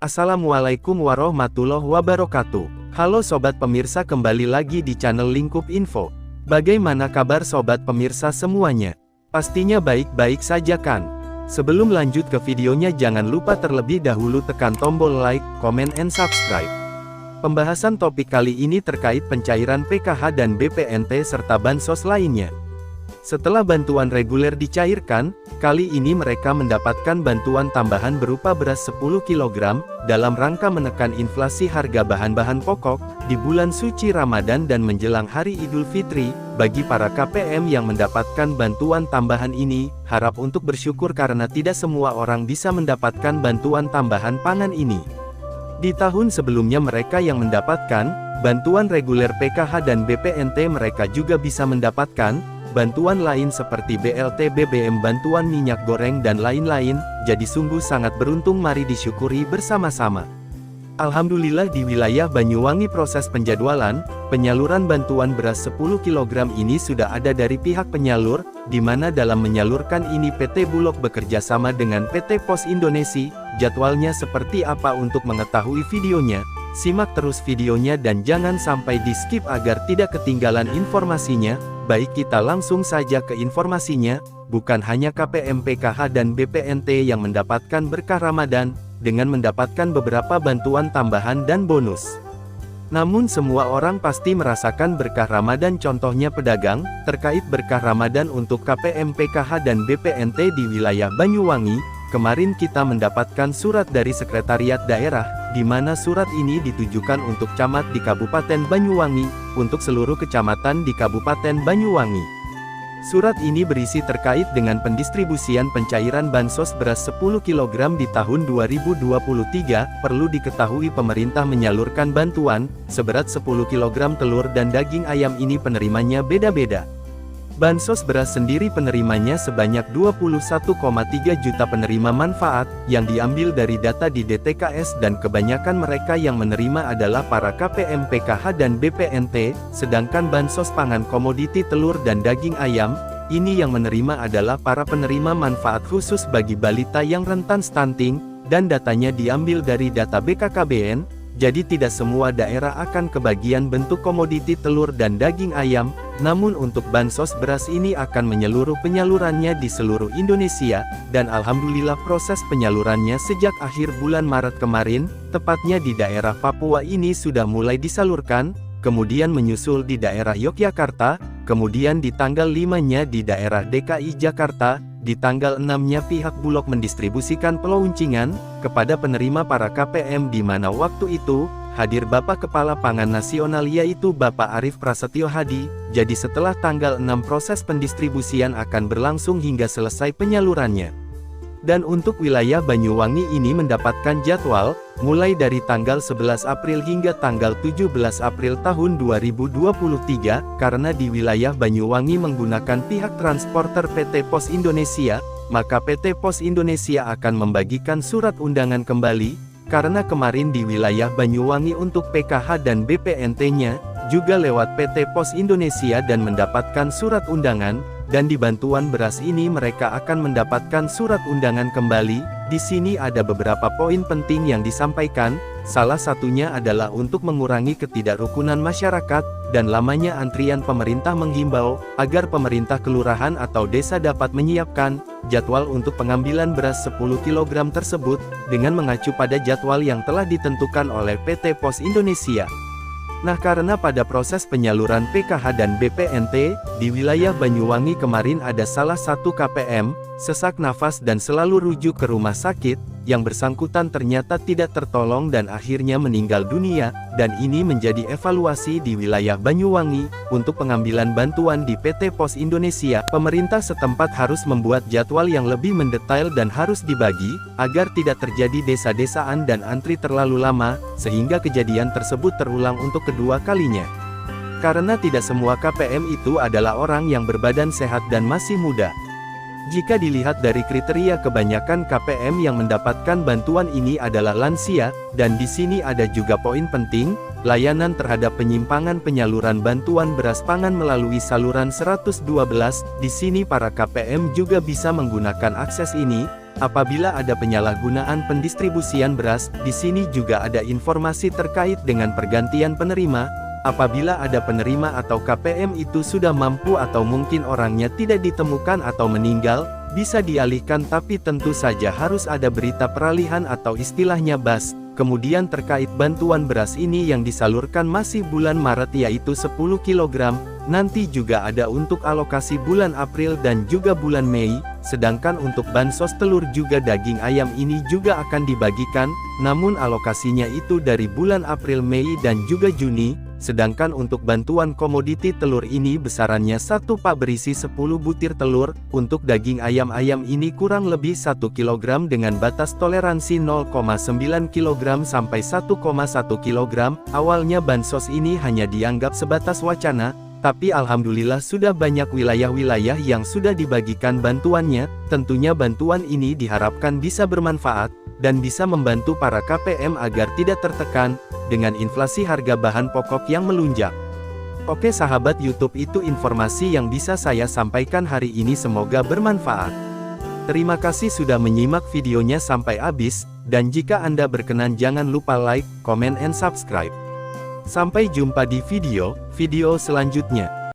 Assalamualaikum warahmatullahi wabarakatuh. Halo sobat pemirsa, kembali lagi di channel Lingkup Info. Bagaimana kabar sobat pemirsa semuanya? Pastinya baik-baik saja kan? Sebelum lanjut ke videonya, jangan lupa terlebih dahulu tekan tombol like, comment, and subscribe. Pembahasan topik kali ini terkait pencairan PKH dan BPNT serta bansos lainnya. Setelah bantuan reguler dicairkan, kali ini mereka mendapatkan bantuan tambahan berupa beras 10 kg, dalam rangka menekan inflasi harga bahan-bahan pokok, di bulan suci Ramadan dan menjelang Hari Idul Fitri. Bagi para KPM yang mendapatkan bantuan tambahan ini, harap untuk bersyukur karena tidak semua orang bisa mendapatkan bantuan tambahan pangan ini. Di tahun sebelumnya mereka yang mendapatkan bantuan reguler PKH dan BPNT, mereka juga bisa mendapatkan bantuan lain seperti BLT BBM, bantuan minyak goreng dan lain-lain. Jadi sungguh sangat beruntung, mari disyukuri bersama-sama. Alhamdulillah di wilayah Banyuwangi proses penjadwalan penyaluran bantuan beras 10 kg ini sudah ada dari pihak penyalur, di mana dalam menyalurkan ini PT Bulog bekerja sama dengan PT Pos Indonesia. Jadwalnya seperti apa? Untuk mengetahui videonya, simak terus videonya dan jangan sampai di skip agar tidak ketinggalan informasinya. Baik, kita langsung saja ke informasinya. Bukan hanya KPM, PKH dan BPNT yang mendapatkan berkah Ramadan, dengan mendapatkan beberapa bantuan tambahan dan bonus. Namun semua orang pasti merasakan berkah Ramadan, contohnya pedagang. Terkait berkah Ramadan untuk KPM, PKH dan BPNT di wilayah Banyuwangi, kemarin kita mendapatkan surat dari Sekretariat Daerah, di mana surat ini ditujukan untuk camat di Kabupaten Banyuwangi, untuk seluruh kecamatan di Kabupaten Banyuwangi. Surat ini berisi terkait dengan pendistribusian pencairan bansos beras 10 kg di tahun 2023. Perlu diketahui pemerintah menyalurkan bantuan seberat 10 kg telur dan daging ayam ini penerimanya beda-beda. Bansos beras sendiri penerimanya sebanyak 21,3 juta penerima manfaat, yang diambil dari data di DTKS, dan kebanyakan mereka yang menerima adalah para KPM, PKH dan BPNT, sedangkan bansos pangan komoditi telur dan daging ayam, ini yang menerima adalah para penerima manfaat khusus bagi balita yang rentan stunting, dan datanya diambil dari data BKKBN. Jadi tidak semua daerah akan kebagian bentuk komoditi telur dan daging ayam, namun untuk bansos beras ini akan menyeluruh penyalurannya di seluruh Indonesia, dan alhamdulillah proses penyalurannya sejak akhir bulan Maret kemarin, tepatnya di daerah Papua ini sudah mulai disalurkan, kemudian menyusul di daerah Yogyakarta, kemudian di tanggal 5-nya di daerah DKI Jakarta, di tanggal 6-nya pihak Bulog mendistribusikan peluncingan kepada penerima para KPM, di mana waktu itu hadir Bapak Kepala Pangan Nasional yaitu Bapak Arief Prasetyo Hadi. Jadi setelah tanggal 6 proses pendistribusian akan berlangsung hingga selesai penyalurannya. Dan untuk wilayah Banyuwangi ini mendapatkan jadwal mulai dari tanggal 11 April hingga tanggal 17 April tahun 2023, karena di wilayah Banyuwangi menggunakan pihak transporter PT Pos Indonesia, maka PT Pos Indonesia akan membagikan surat undangan kembali, karena kemarin di wilayah Banyuwangi untuk PKH dan BPNT-nya, juga lewat PT Pos Indonesia dan mendapatkan surat undangan. Dan di bantuan beras ini mereka akan mendapatkan surat undangan kembali. Di sini ada beberapa poin penting yang disampaikan. Salah satunya adalah untuk mengurangi ketidakrukunan masyarakat dan lamanya antrian. Pemerintah menghimbau agar pemerintah kelurahan atau desa dapat menyiapkan jadwal untuk pengambilan beras 10 kg tersebut dengan mengacu pada jadwal yang telah ditentukan oleh PT Pos Indonesia. Nah, karena pada proses penyaluran PKH dan BPNT, di wilayah Banyuwangi kemarin ada salah satu KPM, sesak nafas dan selalu rujuk ke rumah sakit, yang bersangkutan ternyata tidak tertolong dan akhirnya meninggal dunia, dan ini menjadi evaluasi di wilayah Banyuwangi. Untuk pengambilan bantuan di PT Pos Indonesia, pemerintah setempat harus membuat jadwal yang lebih mendetail dan harus dibagi, agar tidak terjadi desa-desaan dan antri terlalu lama, sehingga kejadian tersebut terulang untuk kedua kalinya. Karena tidak semua KPM itu adalah orang yang berbadan sehat dan masih muda. Jika dilihat dari kriteria, kebanyakan KPM yang mendapatkan bantuan ini adalah lansia, dan di sini ada juga poin penting, layanan terhadap penyimpangan penyaluran bantuan beras pangan melalui saluran 112. Di sini para KPM juga bisa menggunakan akses ini, Apabila ada penyalahgunaan pendistribusian beras, di sini juga ada informasi terkait dengan pergantian penerima. Apabila ada penerima atau KPM itu sudah mampu atau mungkin orangnya tidak ditemukan atau meninggal, bisa dialihkan, tapi tentu saja harus ada berita peralihan atau istilahnya BAS. Kemudian terkait bantuan beras ini yang disalurkan masih bulan Maret yaitu 10 kg, nanti juga ada untuk alokasi bulan April dan juga bulan Mei, sedangkan untuk bansos telur juga daging ayam ini juga akan dibagikan, namun alokasinya itu dari bulan April, Mei dan juga Juni. Sedangkan untuk bantuan komoditi telur ini besarannya 1 pak berisi 10 butir telur, untuk daging ayam ini kurang lebih 1 kg dengan batas toleransi 0,9 kg sampai 1,1 kg. Awalnya bansos ini hanya dianggap sebatas wacana, tapi alhamdulillah sudah banyak wilayah-wilayah yang sudah dibagikan bantuannya. Tentunya bantuan ini diharapkan bisa bermanfaat, dan bisa membantu para KPM agar tidak tertekan dengan inflasi harga bahan pokok yang melunjak. Oke sahabat YouTube, itu informasi yang bisa saya sampaikan hari ini, semoga bermanfaat. Terima kasih sudah menyimak videonya sampai habis, dan jika Anda berkenan jangan lupa like, comment and subscribe. Sampai jumpa di video selanjutnya.